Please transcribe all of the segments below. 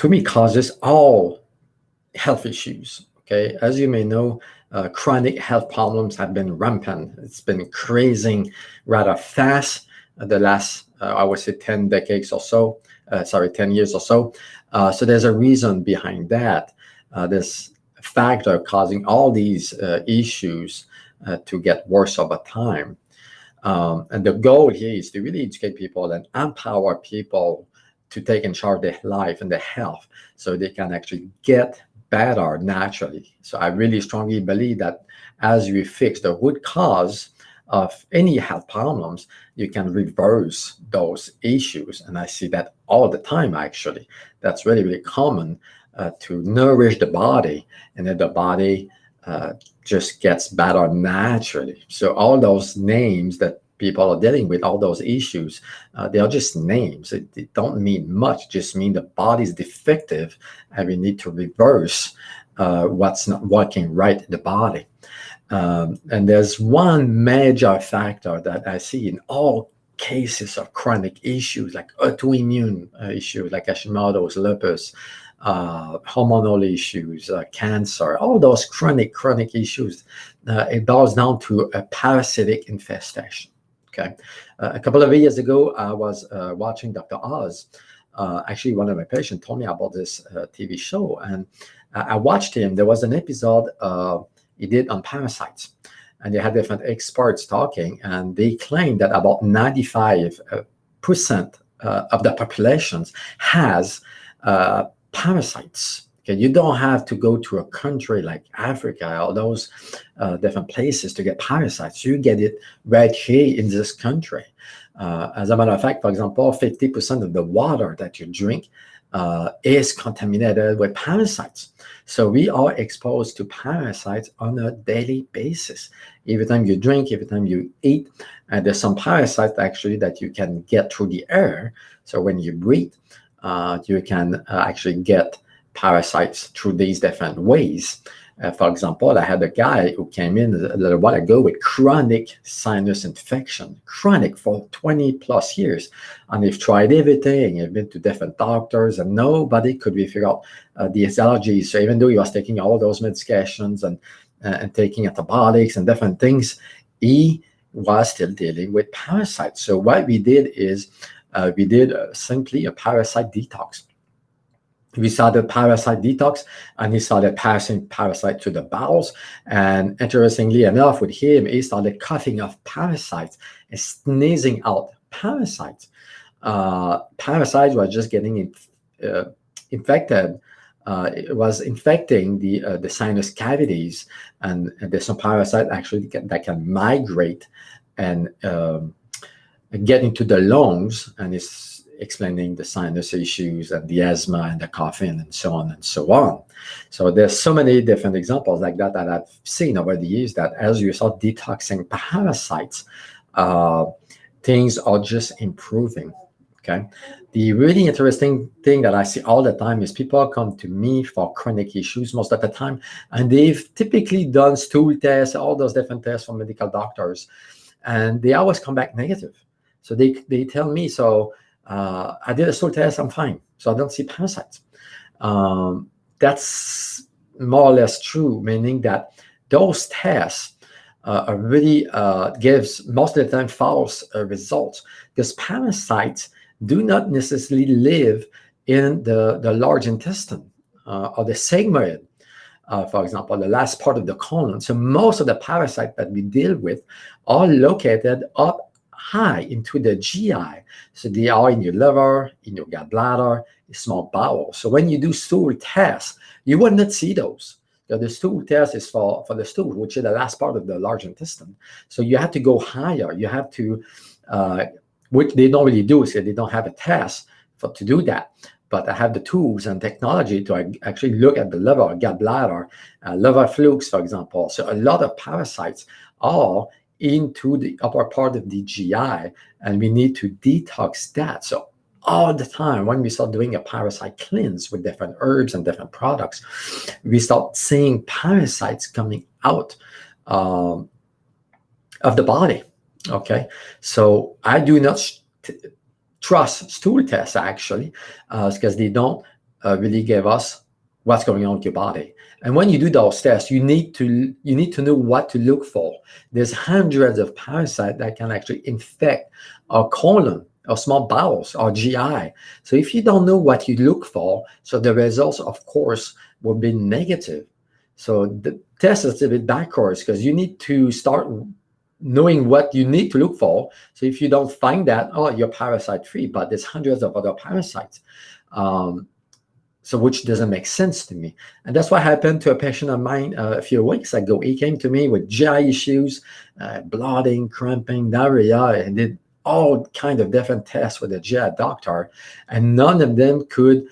to me, causes all health issues. Okay, as you may know, chronic health problems have been rampant. It's been increasing rather fast the last, I would say, 10 decades or so. 10 years or so. So there's a reason behind that. This factor causing all these issues to get worse over time. And the goal here is to really educate people and empower people to take in charge of their life and their health so they can actually get better naturally. So I really strongly believe that as we fix the root cause of any health problems, you can reverse those issues. And I see that all the time, actually. That's really, really common to nourish the body, and then the body just gets better naturally. So all those names that people are dealing with, all those issues, they are just names. They don't mean much, just mean the body is defective and we need to reverse what's not working right in the body. And there's one major factor that I see in all cases of chronic issues, like autoimmune issues, like Hashimoto's, lupus, hormonal issues, cancer, all those chronic issues. It boils down to a parasitic infestation. Okay, a couple of years ago, I was watching Dr. Oz. Actually, one of my patients told me about this TV show, and I watched him. There was an episode he did on parasites, and they had different experts talking, and they claimed that about 95% of the populations has parasites. Okay, you don't have to go to a country like Africa or those different places to get parasites. You get it right here in this country. As a matter of fact, for example, 50% of the water that you drink is contaminated with parasites. So we are exposed to parasites on a daily basis. Every time you drink, every time you eat, and there's some parasites actually that you can get through the air. So when you breathe, you can actually get parasites through these different ways. For example, I had a guy who came in a little while ago with chronic sinus infection, chronic for 20 plus years. And they've tried everything, they've been to different doctors, and nobody could figure out these allergies. So even though he was taking all those medications and taking antibiotics and different things, he was still dealing with parasites. So what we did is we did simply a parasite detox. We started parasite detox, and he started passing parasite to the bowels. And interestingly enough, with him, he started coughing off parasites and sneezing out parasites. Parasites were just getting infected. It was infecting the sinus cavities, and there's some parasite actually that can migrate and get into the lungs, and it's explaining the sinus issues and the asthma and the coughing and so on and so on. So there's so many different examples like that that I've seen over the years, that as you start detoxing parasites, things are just improving. Okay. The really interesting thing that I see all the time is people come to me for chronic issues most of the time, and they've typically done stool tests, all those different tests from medical doctors, and they always come back negative. So they tell me, so I did a stool test, I'm fine, so I don't see parasites. That's more or less true, meaning that those tests are really gives most of the time false results, because parasites do not necessarily live in the large intestine or the sigmoid, for example, the last part of the colon. So most of the parasites that we deal with are located up high into the GI. So they are in your liver, in your gallbladder, small bowel. So when you do stool tests, you will not see those. The stool test is for the stool, which is the last part of the large intestine. So you have to go higher. You have to, which they don't really do, so they don't have a test to do that. But I have the tools and technology to actually look at the liver, gallbladder, liver flukes, for example. So a lot of parasites are into the upper part of the GI, and we need to detox that. So all the time, when we start doing a parasite cleanse with different herbs and different products, we start seeing parasites coming out of the body. Okay, so I do not trust stool tests, actually, because they don't really gave us what's going on with your body. And when you do those tests, you need to know what to look for. There's hundreds of parasites that can actually infect our colon, our small bowels, our GI. So if you don't know what you look for, so the results, of course, will be negative. So the test is a bit backwards because you need to start knowing what you need to look for. So if you don't find that, oh, you're parasite free, but there's hundreds of other parasites. So which doesn't make sense to me. And that's what happened to a patient of mine a few weeks ago. He came to me with GI issues, bloating, cramping, diarrhea, and did all kinds of different tests with a GI doctor, and none of them could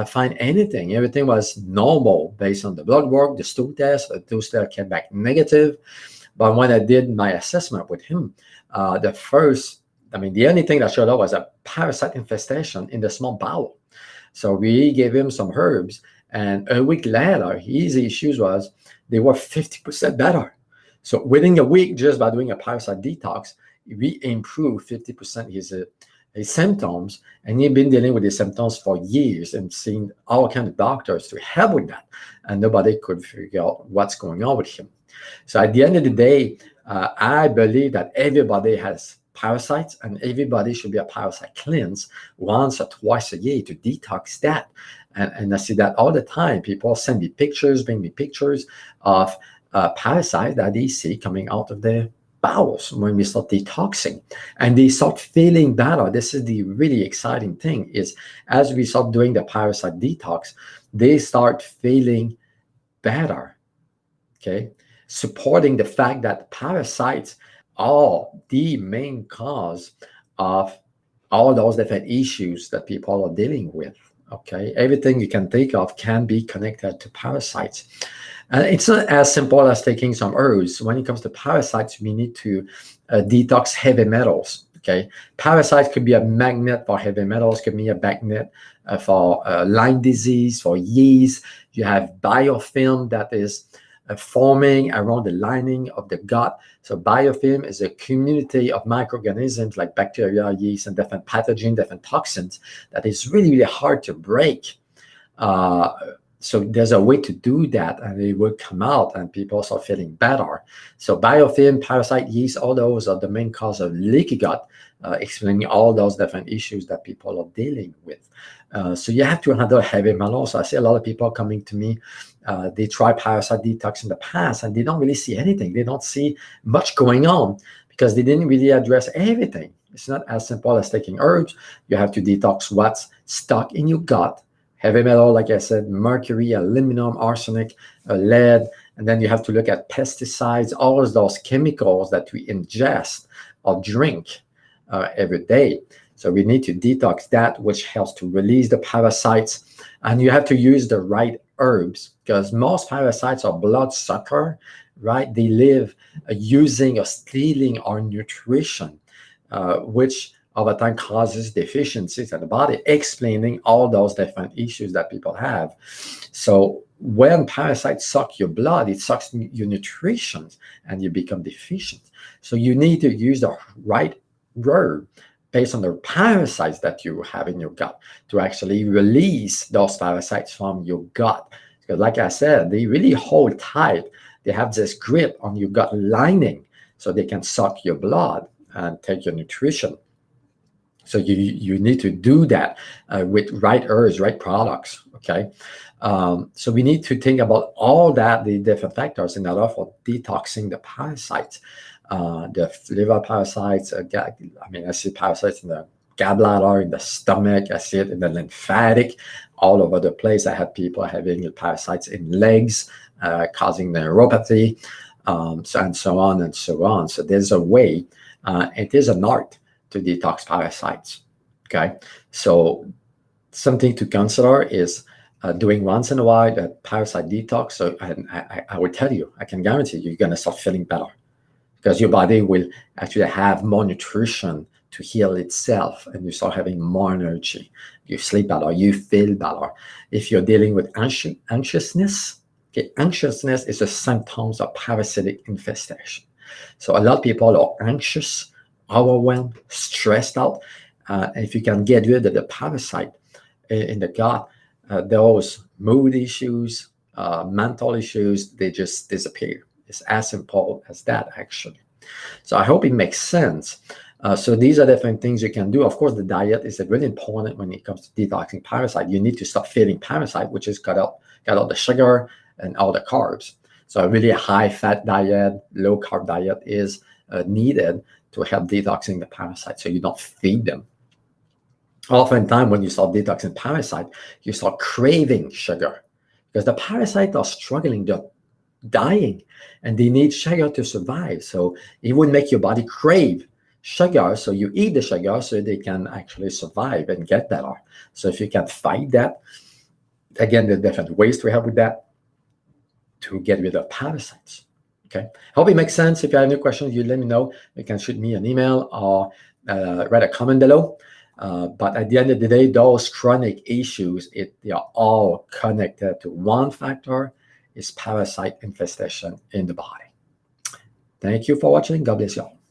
find anything. Everything was normal based on the blood work, the stool test. The stool test came back negative. But when I did my assessment with him, the only thing that showed up was a parasite infestation in the small bowel. So we gave him some herbs, and a week later, his issues was they were 50% better. So within a week, just by doing a parasite detox, we improved 50% his symptoms, and he'd been dealing with his symptoms for years and seen all kinds of doctors to help with that, and nobody could figure out what's going on with him. So at the end of the day, I believe that everybody has parasites, and everybody should be a parasite cleanse once or twice a year to detox that. And I see that all the time. People send me pictures, bring me pictures of parasites that they see coming out of their bowels when we start detoxing, and they start feeling better. This is the really exciting thing, is as we start doing the parasite detox, they start feeling better. Okay, supporting the fact that parasites are the main cause of all those different issues that people are dealing with. Okay, everything you can think of can be connected to parasites. And it's not as simple as taking some herbs. When it comes to parasites, we need to detox heavy metals. Okay, parasites could be a magnet for heavy metals, could be a magnet for Lyme disease, for yeast. You have biofilm that is forming around the lining of the gut. So biofilm is a community of microorganisms like bacteria, yeast, and different pathogens, different toxins that is really, really hard to break. So there's a way to do that, and it will come out and people start feeling better. So biofilm, parasite, yeast, all those are the main cause of leaky gut, explaining all those different issues that people are dealing with. So you have to handle heavy metals. I see a lot of people coming to me. They try parasite detox in the past, and they don't really see anything. They don't see much going on because they didn't really address everything. It's not as simple as taking herbs. You have to detox what's stuck in your gut. Heavy metal, like I said, mercury, aluminum, arsenic, lead, and then you have to look at pesticides, all of those chemicals that we ingest or drink every day. So we need to detox that, which helps to release the parasites. And you have to use the right herbs, because most parasites are bloodsucker, right? They live using or stealing our nutrition, which over time causes deficiencies in the body, explaining all those different issues that people have. So when parasites suck your blood, it sucks your nutrition and you become deficient. So you need to use the right herb based on the parasites that you have in your gut to actually release those parasites from your gut. Because like I said, they really hold tight. They have this grip on your gut lining, so they can suck your blood and take your nutrition. So you need to do that with right herbs, right products, okay? So we need to think about all that, the different factors in order for detoxing the parasites. The liver parasites, I see parasites in the gallbladder, in the stomach, I see it in the lymphatic, all over the place. I had people having parasites in legs, causing neuropathy, and so on and so on. So there's a way, it is an art to detox parasites, okay? So something to consider is doing once in a while a parasite detox. So I would tell you, I can guarantee you're gonna start feeling better, because your body will actually have more nutrition to heal itself, and you start having more energy. You sleep better, you feel better. If you're dealing with anxiousness, okay, anxiousness is a symptom of parasitic infestation. So a lot of people are anxious, overwhelmed, stressed out. And if you can get rid of the parasite in the gut, those mood issues, mental issues, they just disappear. It's as simple as that, actually. So I hope it makes sense. So these are different things you can do. Of course, the diet is really important when it comes to detoxing parasite. You need to stop feeding parasite, which is cut out the sugar and all the carbs. So a really high-fat diet, low-carb diet is needed to help detoxing the parasite, so you don't feed them. Oftentimes, when you start detoxing parasite, you start craving sugar because the parasites are struggling, they're dying, and they need sugar to survive. So it would make your body crave sugar, so you eat the sugar so they can actually survive and get better. So if you can fight that, again, there are different ways to help with that, to get rid of parasites. Okay, hope it makes sense. If you have any questions, you let me know. You can shoot me an email or write a comment below. But at the end of the day, those chronic issues, they are all connected to one factor, is parasite infestation in the body. Thank you for watching. God bless you all.